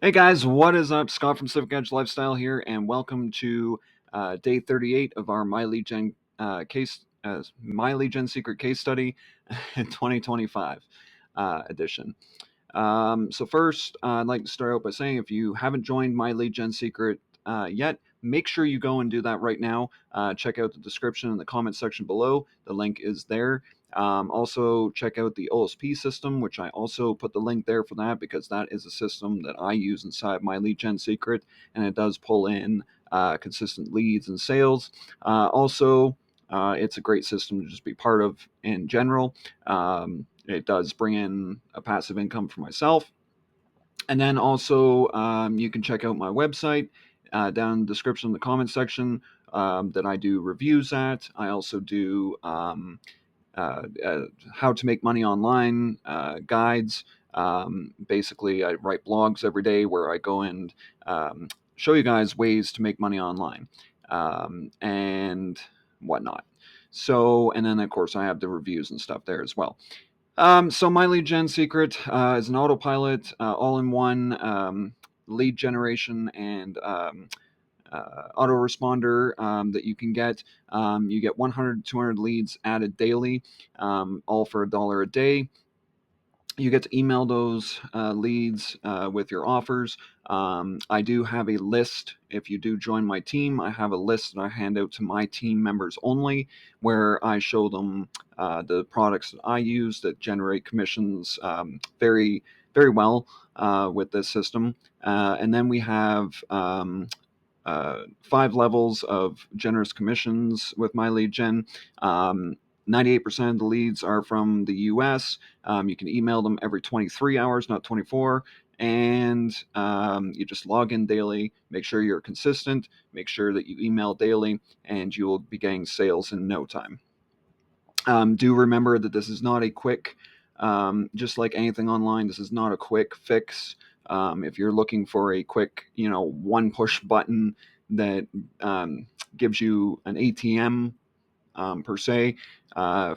Hey guys, what is up? Scott from Civic Edge Lifestyle here, and welcome to day 38 of our My Lead Gen Secret Case Study 2025 edition. So first, I'd like to start out by saying if you haven't joined My Lead Gen Secret yet, make sure you go and do that right now. Check out the description in the comment section below. The link is there. Also, check out the OLSP system, which I also put the link there for that because that is a system that I use inside My Lead Gen Secret, and it does pull in consistent leads and sales. It's a great system to just be part of in general. It does bring in a passive income for myself. And then also, you can check out my website down in the description in the comment section that I do reviews at. I also do how to make money online guides. Basically, I write blogs every day where I go and show you guys ways to make money online and whatnot. So, and then of course, I have the reviews and stuff there as well. So my lead gen secret is an autopilot, all-in-one lead generation and autoresponder that you can get. You get 100, 200 leads added daily, all for $1 a day. You get to email those leads with your offers. I do have a list. If you do join my team, I have a list that I hand out to my team members only, where I show them the products that I use that generate commissions very, very well with this system. And then we have 5 levels of generous commissions with my lead gen. 98% of the leads are from the US. You can email them every 23 hours, not 24. And you just log in daily, make sure you're consistent, make sure that you email daily, and you will be getting sales in no time. Do remember that this is not a quick, just like anything online, this is not a quick fix. If you're looking for a quick, one push button that gives you an ATM per se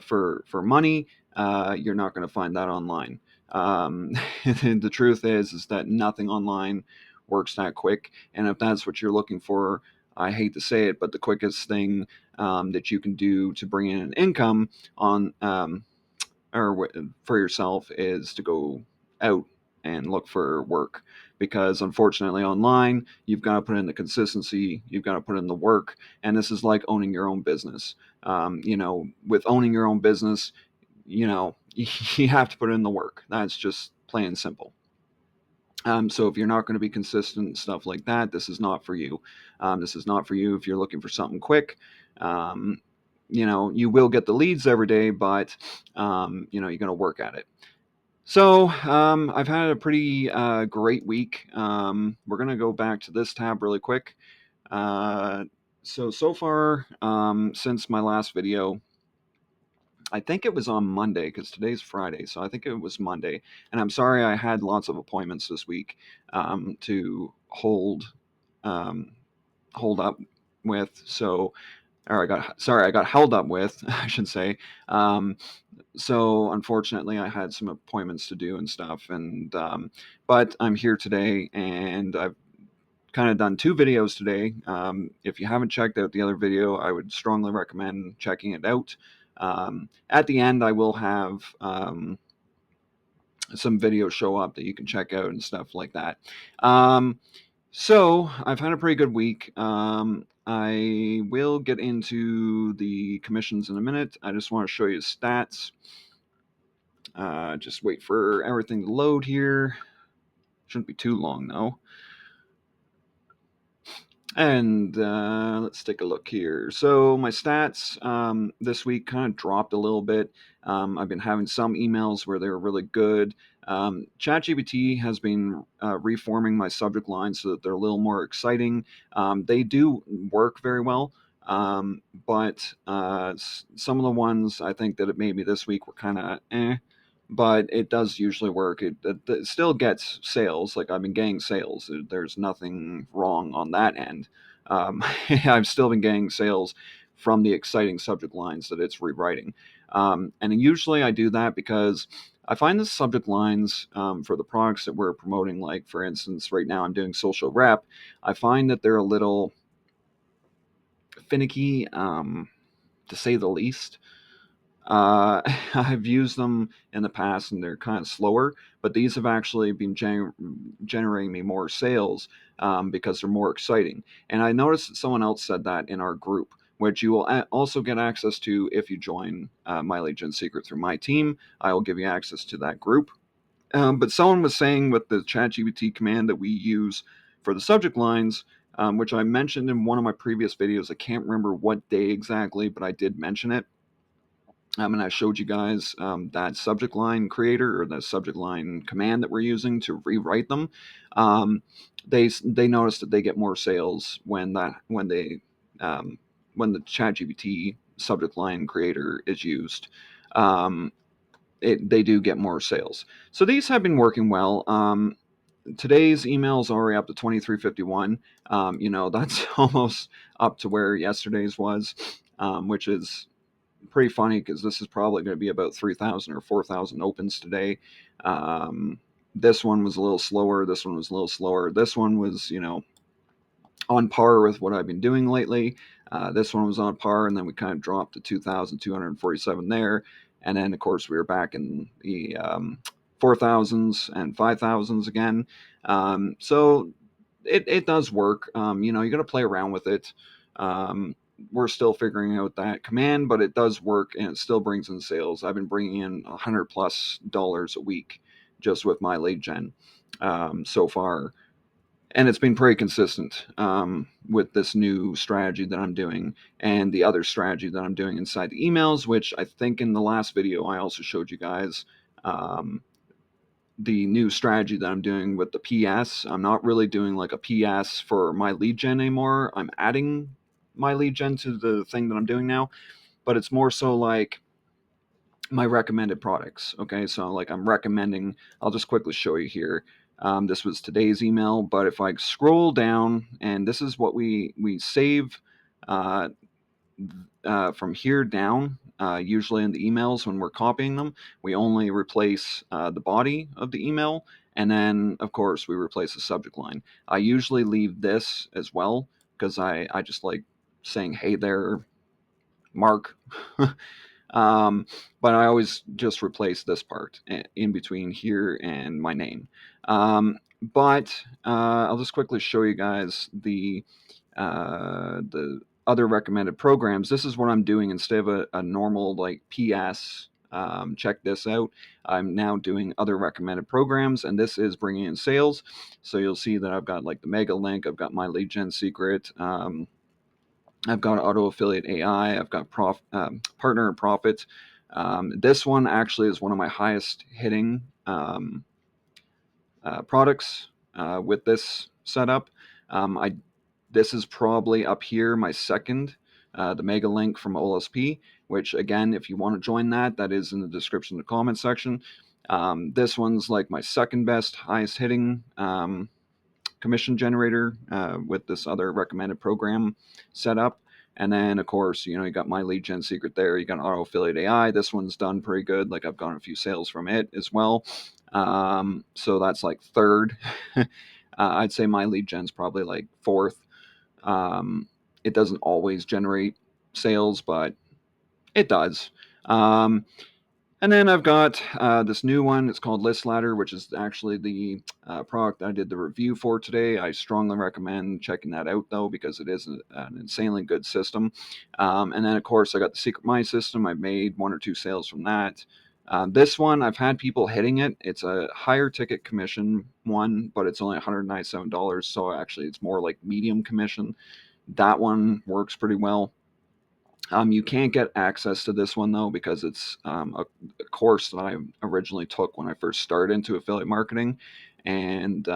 for money, you're not going to find that online. The truth is that nothing online works that quick, and if that's what you're looking for, I hate to say it, but the quickest thing that you can do to bring in an income on for yourself is to go out and look for work, because unfortunately online you've got to put in the consistency, you've got to put in the work, and this is like owning your own business. With owning your own business, you have to put in the work. That's just plain and simple. So if you're not going to be consistent and stuff like that, this is not for you. This is not for you if you're looking for something quick. Um, you will get the leads every day, but you're going to work at it. So I've had a pretty great week. We're going to go back to this tab really quick. So far, since my last video, I think it was on Monday because today's Friday, so I think it was Monday. And I'm sorry I had lots of appointments this week to um, hold up with. I got held up with, I should say. Um, so unfortunately, I had some appointments to do and stuff, and but I'm here today, and I've kind of done 2 videos today. If you haven't checked out the other video, I would strongly recommend checking it out. At the end, I will have some videos show up that you can check out and stuff like that. So I've had a pretty good week. I will get into the commissions in a minute. I just want to show you the stats. Just wait for everything to load here. Shouldn't be too long though. And let's take a look here. So my stats this week kind of dropped a little bit. I've been having some emails where they were really good. ChatGPT has been reforming my subject lines so that they're a little more exciting. They do work very well, but some of the ones I think that it maybe this week were kind of but it does usually work. It still gets sales. Like I've been getting sales. There's nothing wrong on that end. I've still been getting sales from the exciting subject lines that it's rewriting. And usually I do that because I find the subject lines for the products that we're promoting, like for instance, right now I'm doing social rep, I find that they're a little finicky, to say the least. I've used them in the past and they're kind of slower, but these have actually been generating me more sales because they're more exciting. And I noticed that someone else said that in our group, which you will also get access to if you join My Lead Gen Secret through my team. I will give you access to that group. But someone was saying with the ChatGPT command that we use for the subject lines, which I mentioned in one of my previous videos. I can't remember what day exactly, but I did mention it. And I showed you guys that subject line creator or the subject line command that we're using to rewrite them. Um, they noticed that they get more sales um, when the ChatGPT subject line creator is used. Um, they do get more sales. So these have been working well. Today's email is already up to 2351. That's almost up to where yesterday's was, which is pretty funny because this is probably going to be about 3,000 or 4,000 opens today. This one was a little slower. This one was a little slower. This one was, on par with what I've been doing lately. This one was on par, and then we kind of dropped to 2,247 there. And then, of course, we were back in the 4,000s and 5,000s again. So it does work. You got to play around with it. We're still figuring out that command, but it does work and it still brings in sales. I've been bringing in $100+ a week just with my lead gen so far, and it's been pretty consistent with this new strategy that I'm doing and the other strategy that I'm doing inside the emails, which I think in the last video I also showed you guys. The new strategy that I'm doing with the PS. I'm not really doing like a PS for my lead gen anymore. I'm adding my lead gen to the thing that I'm doing now, but it's more so like my recommended products. Okay, so like I'm recommending, I'll just quickly show you here. This was today's email, but if I scroll down, and this is what we save uh, from here down. Usually in the emails when we're copying them, we only replace the body of the email, and then of course we replace the subject line. I usually leave this as well because I just like saying, "Hey there, Mark." Um, but I always just replace this part in between here and my name. But I'll just quickly show you guys the other recommended programs. This is what I'm doing instead of a normal like PS. Check this out. I'm now doing other recommended programs, and this is bringing in sales. So you'll see that I've got like the Mega Link, I've got my Lead Gen Secret, I've got Auto Affiliate AI, I've got Partner and Profit. This one actually is one of my highest hitting products with this setup. I This is probably up here my second, the Mega Link from OLSP, which again, if you want to join that, that is in the description, the comment section. This one's like my second best, highest hitting commission generator with this other recommended program setup. And then, of course, you got my lead gen secret there. You got Auto Affiliate AI. This one's done pretty good. Like I've gotten a few sales from it as well. So that's like third. I'd say my lead gen's probably like fourth. It doesn't always generate sales, but it does. Um, and then I've got this new one. It's called List Ladder, which is actually the product I did the review for today. I strongly recommend checking that out, though, because it is an insanely good system. And then, of course, I got the Secret My system. I've made one or two sales from that. This one, I've had people hitting it. It's a higher ticket commission one, but it's only $197. So actually, it's more like medium commission. That one works pretty well. You can't get access to this one though because it's a course that I originally took when I first started into affiliate marketing, and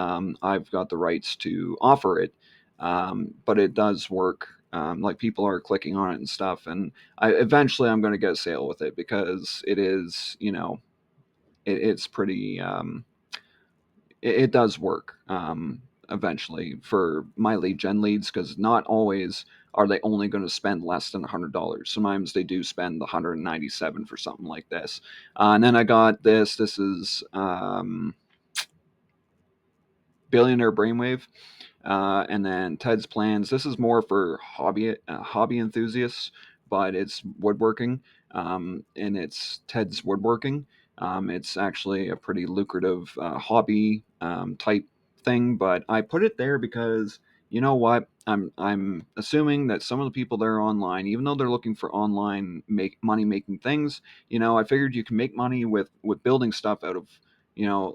I've got the rights to offer it. But it does work. Like people are clicking on it and stuff, and eventually I'm going to get a sale with it because it is, it's pretty. It does work eventually for my lead gen leads because not always are they only going to spend less than $100? Sometimes they do spend the 197 for something like this. And then I got this. This is Billionaire Brainwave. And then Ted's Plans. This is more for hobby enthusiasts, but it's woodworking, and it's Ted's Woodworking. It's actually a pretty lucrative hobby type thing, but I put it there because you know what? I'm assuming that some of the people that are online, even though they're looking for online money making things, I figured you can make money with building stuff out of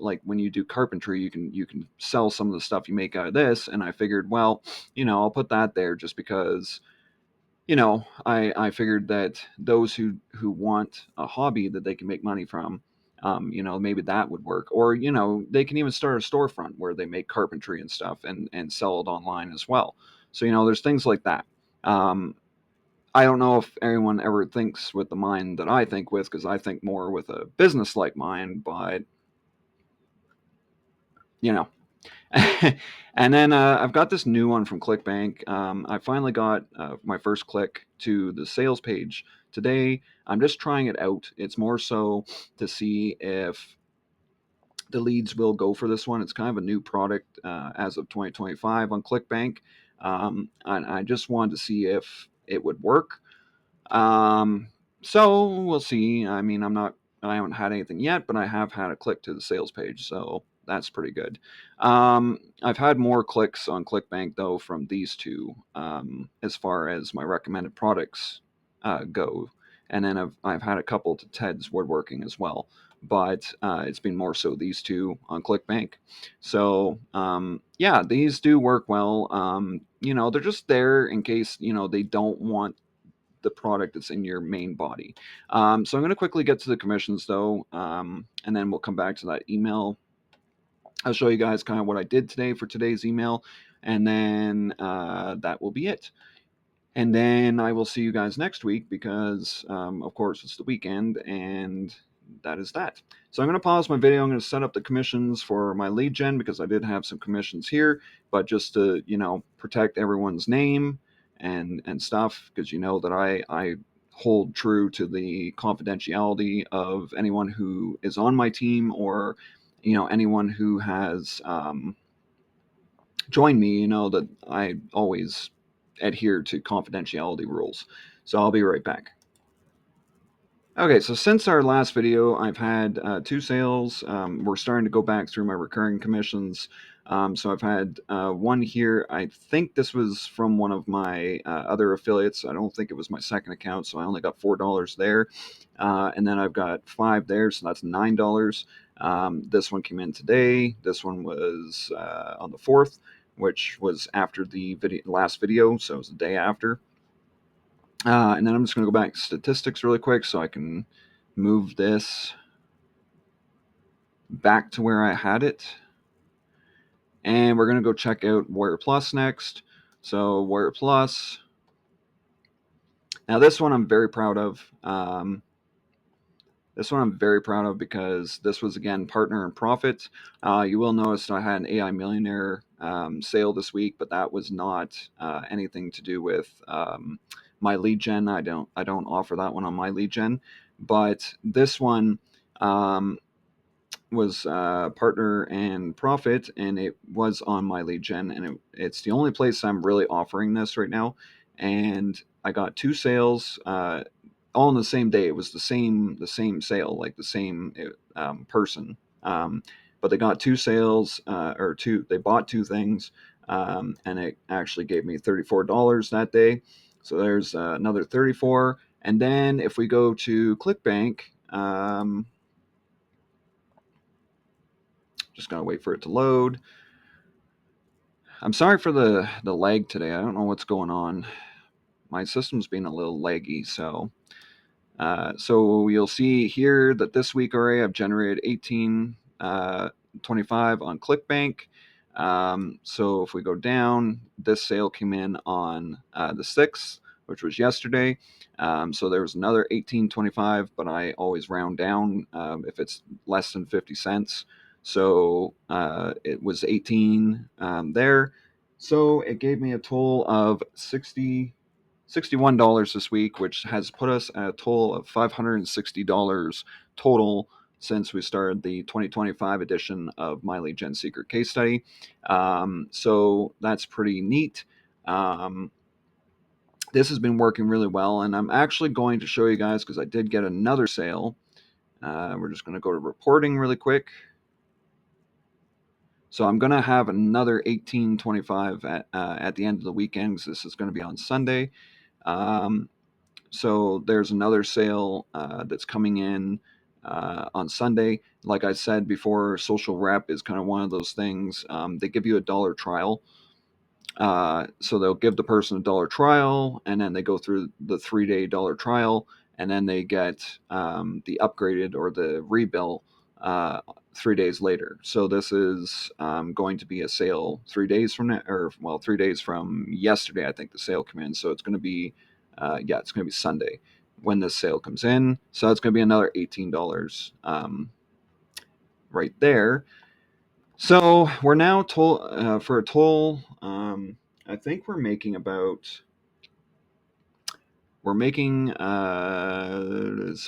like when you do carpentry, you can sell some of the stuff you make out of this. And I figured, well, I'll put that there just because I figured that those who want a hobby that they can make money from, maybe that would work. Or they can even start a storefront where they make carpentry and stuff and sell it online as well. So there's things like that. I don't know if anyone ever thinks with the mind that I think with, because I think more with a business like mind, but you know and then I've got this new one from ClickBank. I finally got my first click to the sales page today. I'm just trying it out. It's more so to see if the leads will go for this one. It's kind of a new product as of 2025 on ClickBank. And I just wanted to see if it would work. Um, so we'll see. I mean, I haven't had anything yet, but I have had a click to the sales page, so that's pretty good. I've had more clicks on ClickBank though from these two, as far as my recommended products go, and then I've had a couple to Ted's Woodworking as well, but it's been more so these two on ClickBank. So yeah, these do work well. They're just there in case they don't want the product that's in your main body. So I'm going to quickly get to the commissions though, and then we'll come back to that email. I'll show you guys kind of what I did today for today's email, and then that will be it. And then I will see you guys next week because, of course, it's the weekend, and that is that. So I'm going to pause my video. I'm going to set up the commissions for my lead gen because I did have some commissions here, but just to, protect everyone's name and stuff, because that I hold true to the confidentiality of anyone who is on my team, or, anyone who has joined me, that I always adhere to confidentiality rules. So I'll be right back. Okay, so since our last video, I've had two sales. We're starting to go back through my recurring commissions. So I've had one here. I think this was from one of my other affiliates. I don't think it was my second account, so I only got $4 there. And then I've got 5 there, so that's $9. This one came in today. This one was on the 4th, which was after the last video, so it was the day after. And then I'm just going to go back to statistics really quick so I can move this back to where I had it. And we're going to go check out Warrior Plus next. So Warrior Plus. Now this one I'm very proud of. This one I'm very proud of because this was, again, partner and profit. You will notice I had an AI Millionaire sale this week, but that was not anything to do with my lead gen. I don't offer that one on my lead gen. But this one was partner and profit, and it was on my lead gen, and it's the only place I'm really offering this right now. And I got 2 sales all in the same day. It was the same sale, like the same person, but they got 2 sales, or two. They bought 2 things, and it actually gave me $34 that day. So there's another 34. And then if we go to ClickBank, just gotta wait for it to load. I'm sorry for the lag today. I don't know what's going on. My system's being a little laggy, so you'll see here that this week already I've generated 1825 on ClickBank. So if we go down, this sale came in on the 6th, which was yesterday. So there was another 1825, but I always round down if it's less than 50 cents. So it was 18 there. So it gave me a total of 60. $61 this week, which has put us at a total of $560 total since we started the 2025 edition of My Lead Gen Secret Case Study. So that's pretty neat. This has been working really well, and I'm actually going to show you guys because I did get another sale. We're just going to go to reporting really quick. So I'm going to have another 1825 at the end of the weekend, because this is going to be on Sunday. So there's another sale that's coming in on Sunday. Like I said before, social rep is kind of one of those things. They give you $1 trial. So they'll give the person $1 trial, and then they go through the 3-day $1 trial, and then they get the upgraded or the rebill 3 days later. So this is going to be a sale 3 days from now, or 3 days from yesterday. I think the sale came in, so it's going to be it's going to be Sunday when this sale comes in. So it's going to be another $18 right there. So we're now for a total. I think we're making so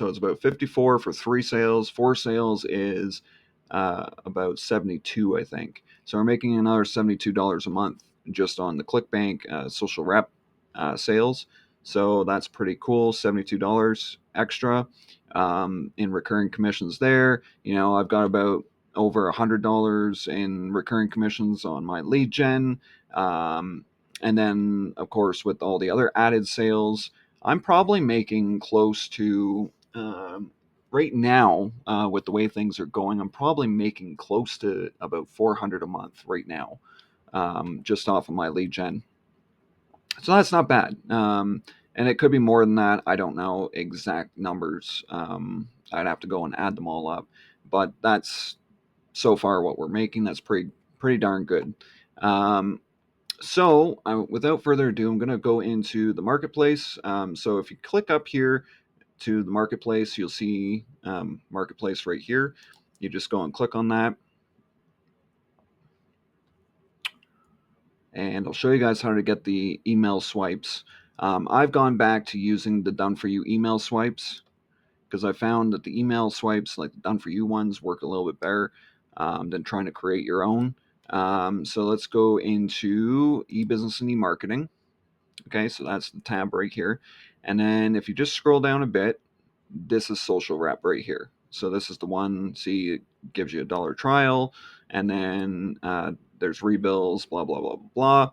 it's about 54 for 3 sales. 4 sales is about 72, I think. So we're making another $72 a month just on the ClickBank social rep sales. So that's pretty cool. $72 extra in recurring commissions there. I've got about over $100 in recurring commissions on my lead gen. And then, of course, with all the other added sales, I'm probably making close to, right now, with the way things are going, I'm probably making close to about $400 a month right now, just off of my lead gen. So that's not bad. And it could be more than that. I don't know exact numbers. I'd have to go and add them all up. But that's so far what we're making. That's pretty darn good. So without further ado, I'm going to go into the marketplace. So if you click up here to the marketplace, you'll see marketplace right here. You just go and click on that. And I'll show you guys how to get the email swipes. I've gone back to using the done for you email swipes because I found that the email swipes, like the done for you ones, work a little bit better than trying to create your own. So let's go into e-business and e-marketing. Okay, so that's the tab right here. And then if you just scroll down a bit, this is social rep right here. So this is the one, see, it gives you $1 trial, and then there's rebills, blah, blah, blah, blah, blah.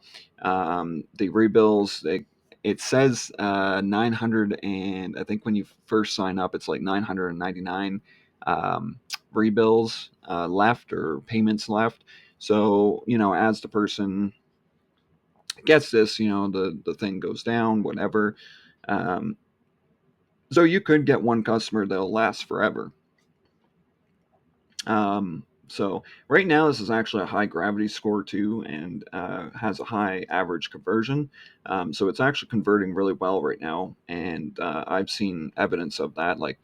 The rebills, it says 900, and I think when you first sign up, it's like 999 rebills left, or payments left. So, as the person gets this, the thing goes down, whatever. So you could get one customer that'll last forever. So right now, this is actually a high gravity score too, and has a high average conversion. So it's actually converting really well right now, and I've seen evidence of that. Like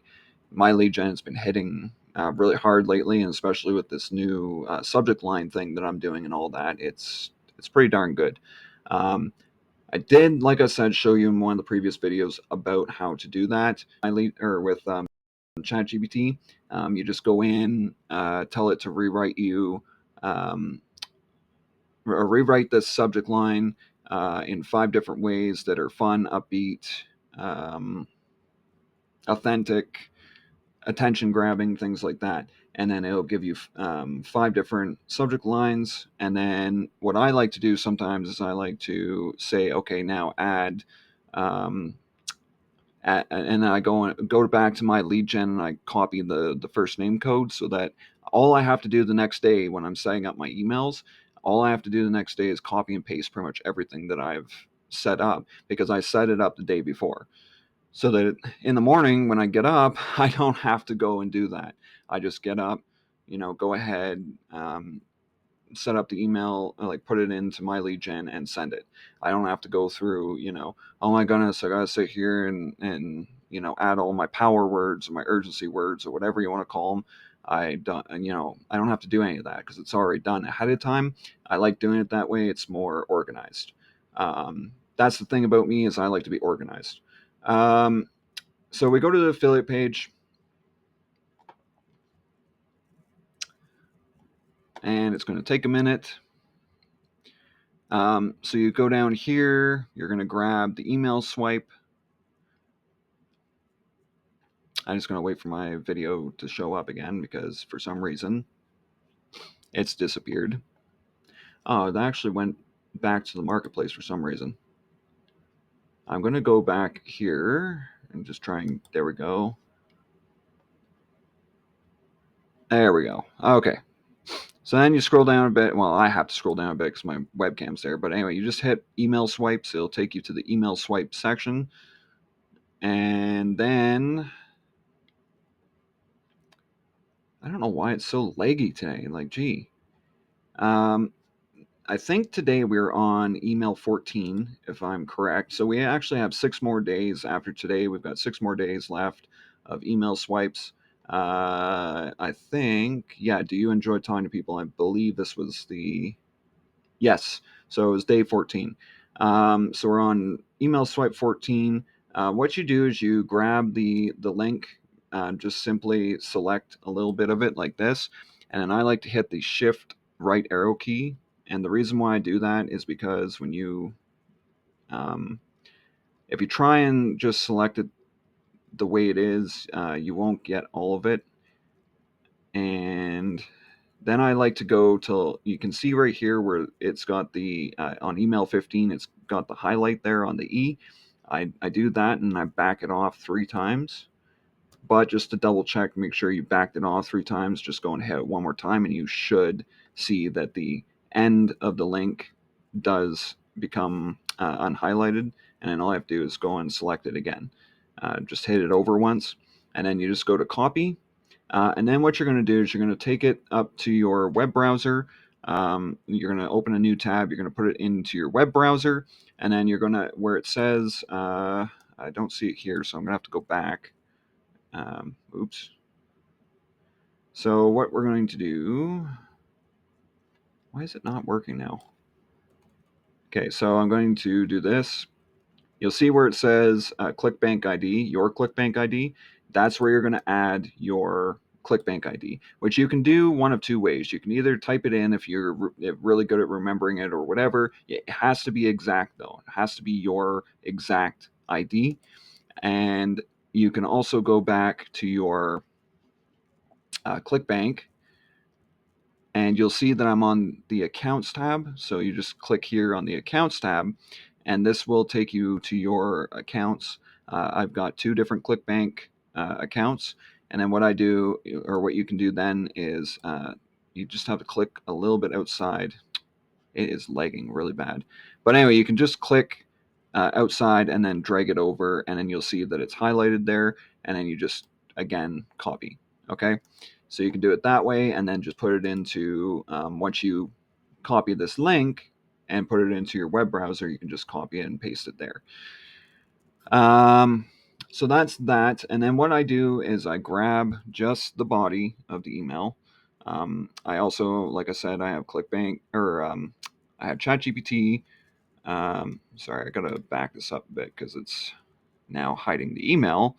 my lead gen has been hitting really hard lately, and especially with this new subject line thing that I'm doing and all that, it's pretty darn good. I did, like I said, show you in one of the previous videos about how to do that. With ChatGPT, you just go in, tell it to rewrite you, or rewrite this subject line in 5 different ways that are fun, upbeat, authentic, attention grabbing, things like that. And then it'll give you 5 different subject lines. And then what I like to do sometimes is I like to say, okay, now add, and then I go back to my lead gen, and I copy the first name code, so that all I have to do the next day when I'm setting up my emails, all I have to do the next day is copy and paste pretty much everything that I've set up, because I set it up the day before. So that in the morning when I get up, I don't have to go and do that. I just get up, go ahead, set up the email, like put it into my lead gen and send it. I don't have to go through, oh my goodness, I gotta sit here and add all my power words or my urgency words or whatever you want to call them. I don't have to do any of that because it's already done ahead of time. I like doing it that way. It's more organized. that's the thing about me, is I like to be organized. So we go to the affiliate page, and it's going to take a minute. So you go down here, you're going to grab the email swipe. I'm just going to wait for my video to show up again because for some reason it's disappeared. Oh, it actually went back to the marketplace for some reason. I'm going to go back here and just try and, there we go. There we go. Okay. So then you scroll down a bit. Well, I have to scroll down a bit because my webcam's there. But anyway, you just hit email swipes. It'll take you to the email swipe section. And then, I don't know why it's so laggy today. Like, gee. I think today we're on email 14, if I'm correct. So we actually have 6 more days after today. We've got 6 more days left of email swipes. I think, yeah, do you enjoy talking to people? I believe this was the, yes, so it was day 14. So we're on email swipe 14. What you do is you grab the link, just simply select a little bit of it like this, and then I like to hit the shift right arrow key. And the reason why I do that is because when you, if you try and just select it the way it is, you won't get all of it. And then I like to go till you can see right here where it's got the, on email 15, it's got the highlight there on the E. I do that and I back it off 3 times. But just to double check, make sure you backed it off 3 times, just go and hit it one more time, and you should see that the end of the link does become unhighlighted. And then all I have to do is go and select it again. Just hit it over once, and then you just go to copy. And then what you're going to do is you're going to take it up to your web browser. You're going to open a new tab. You're going to put it into your web browser, and then you're going to, where it says, I don't see it here, so I'm going to have to go back. Oops. So what we're going to do, why is it not working now? Okay, so I'm going to do this. You'll see where it says ClickBank ID, your ClickBank ID. That's where you're going to add your ClickBank ID, which you can do one of 2 ways. You can either type it in if you're really good at remembering it or whatever. It has to be exact, though. It has to be your exact ID. And you can also go back to your ClickBank, and you'll see that I'm on the accounts tab. So you just click here on the accounts tab, and this will take you to your accounts. I've got 2 different ClickBank accounts, and then what I do, or what you can do then, is you just have to click a little bit outside. It is lagging really bad, but anyway, you can just click outside and then drag it over, and then you'll see that it's highlighted there, and then you just again copy. Okay, so you can do it that way, and then just put it into, once you copy this link and put it into your web browser, you can just copy it and paste it there. So that's that. And then what I do is I grab just the body of the email. I also, like I said, I have ClickBank, or I have ChatGPT. Sorry, I gotta back this up a bit because it's now hiding the email.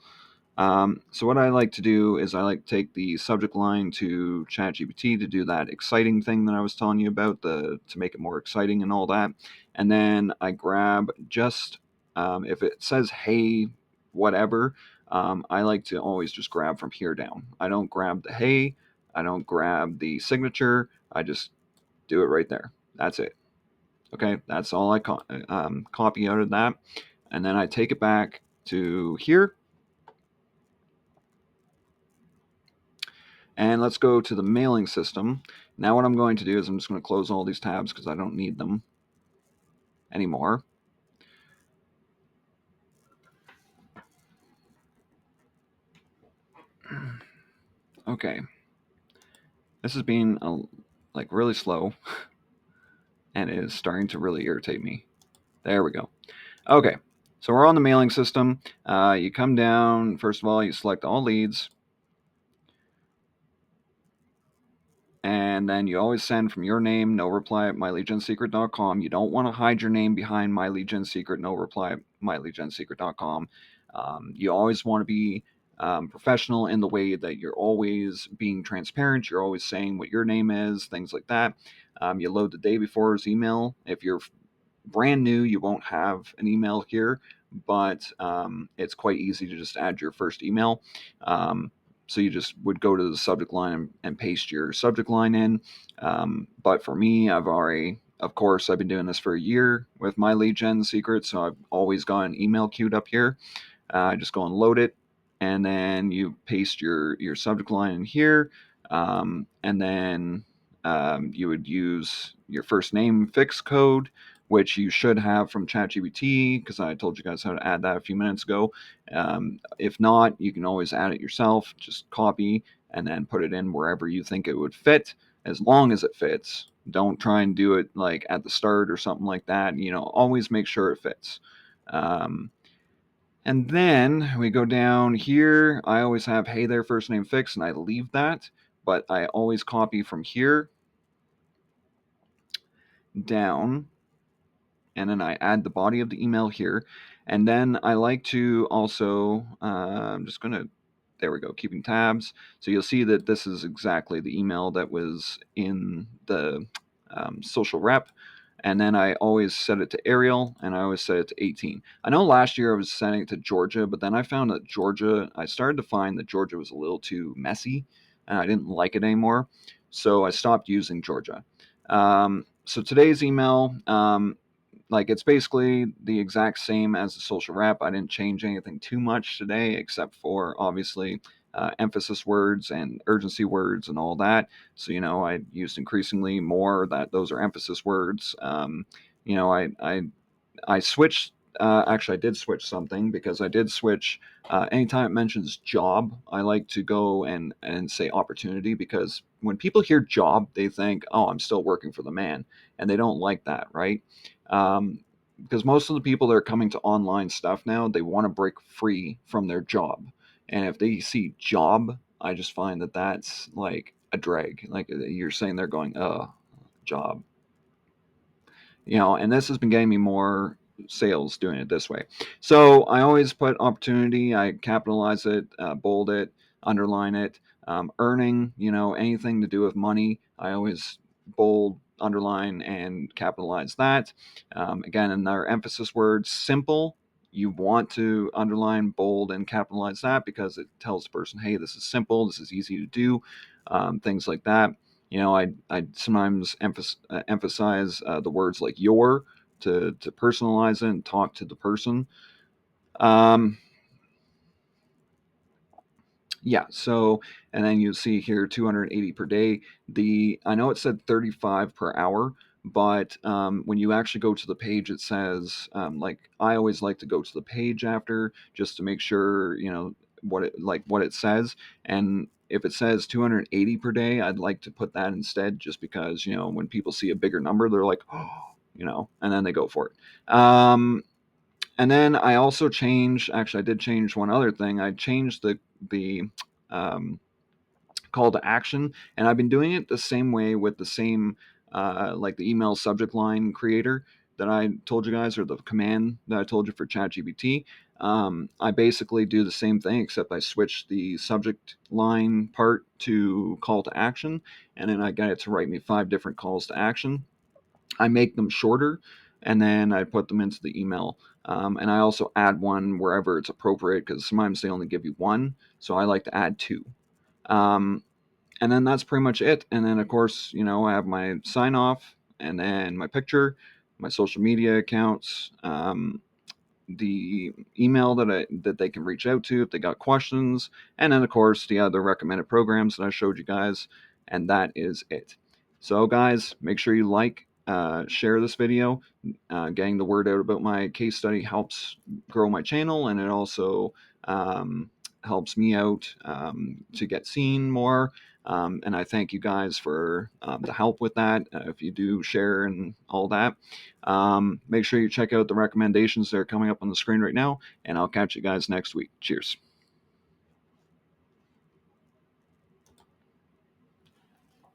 So what I like to do is I like to take the subject line to ChatGPT to do that exciting thing that I was telling you about, to make it more exciting and all that. And then I grab just, if it says, hey, whatever, I like to always just grab from here down. I don't grab the hey, I don't grab the signature, I just do it right there. That's it. Okay, that's all I copy out of that. And then I take it back to here. And let's go to the mailing system. Now what I'm going to do is I'm just going to close all these tabs because I don't need them anymore. Okay. This is being like really slow and it is starting to really irritate me. There we go. Okay. So we're on the mailing system. You come down, first of all, you select all leads. And then you always send from your name, no reply at mylegionssecret.com. You don't want to hide your name behind mylegionssecret, no reply at mylegionssecret.com. You always want to be professional in the way that you're always being transparent. You're always saying what your name is, things like that. You load the day before's email. If you're brand new, you won't have an email here, but it's quite easy to just add your first email. So you just would go to the subject line and paste your subject line in. But for me, of course, I've been doing this for a year with my lead gen secret, so I've always got an email queued up here. Just go and load it, and then you paste your subject line in here, and then you would use your first name fix code, which you should have from ChatGPT, because I told you guys how to add that a few minutes ago. If not, you can always add it yourself. Just copy and then put it in wherever you think it would fit, as long as it fits. Don't try and do it like at the start or something like that. Always make sure it fits. And then we go down here. I always have hey there first name fix, and I leave that, but I always copy from here down, and then I add the body of the email here. And then I like to also, I'm just going to, there we go, keeping tabs. So you'll see that this is exactly the email that was in the social rep. And then I always set it to Arial, and I always set it to 18. I know last year I was setting it to Georgia, but then I found that I started to find that Georgia was a little too messy, and I didn't like it anymore. So I stopped using Georgia. So today's email, like it's basically the exact same as the social wrap. I didn't change anything too much today, except for obviously emphasis words and urgency words and all that. So I used increasingly more that those are emphasis words. You know, I switched. Actually, I did switch something, because I did switch. Anytime it mentions job, I like to go and say opportunity, because when people hear job, they think, oh, I'm still working for the man, and they don't like that, right? Um, because most of the people that are coming to online stuff now, they want to break free from their job, and if they see job, I just find that that's like a drag. Like you're saying, they're going, job. And this has been getting me more sales doing it this way. So I always put opportunity, I capitalize it, bold it, underline it. Earning, anything to do with money, I always bold, underline, and capitalize that. Again, another emphasis word, simple. You want to underline, bold, and capitalize that, because it tells the person, hey, this is simple, this is easy to do, things like that. I sometimes emphasize the words like your, to personalize it and talk to the person. Um, yeah, so, and then you see here 280 per day. I know it said 35 per hour, but when you actually go to the page, it says, like, I always like to go to the page after, just to make sure what it says. And if it says 280 per day, I'd like to put that instead, just because when people see a bigger number, they're like, oh, and then they go for it. And then I also actually I did change one other thing. I changed the um, call to action, and I've been doing it the same way with the same like the email subject line creator that I told you guys, or the command that I told you for ChatGPT. I basically do the same thing, except I switch the subject line part to call to action, and then I get it to write me 5 different calls to action. I make them shorter, and then I put them into the email. And I also add one wherever it's appropriate, because sometimes they only give you one. So I like to add 2. Um, and then that's pretty much it. And then, of course, I have my sign off, and then my picture, my social media accounts, the email that they can reach out to if they got questions, and then of course the other recommended programs that I showed you guys, and that is it. So guys, make sure you share this video. Getting the word out about my case study helps grow my channel, and it also helps me out to get seen more. And I thank you guys for the help with that, if you do share and all that. Make sure you check out the recommendations that are coming up on the screen right now, and I'll catch you guys next week. Cheers.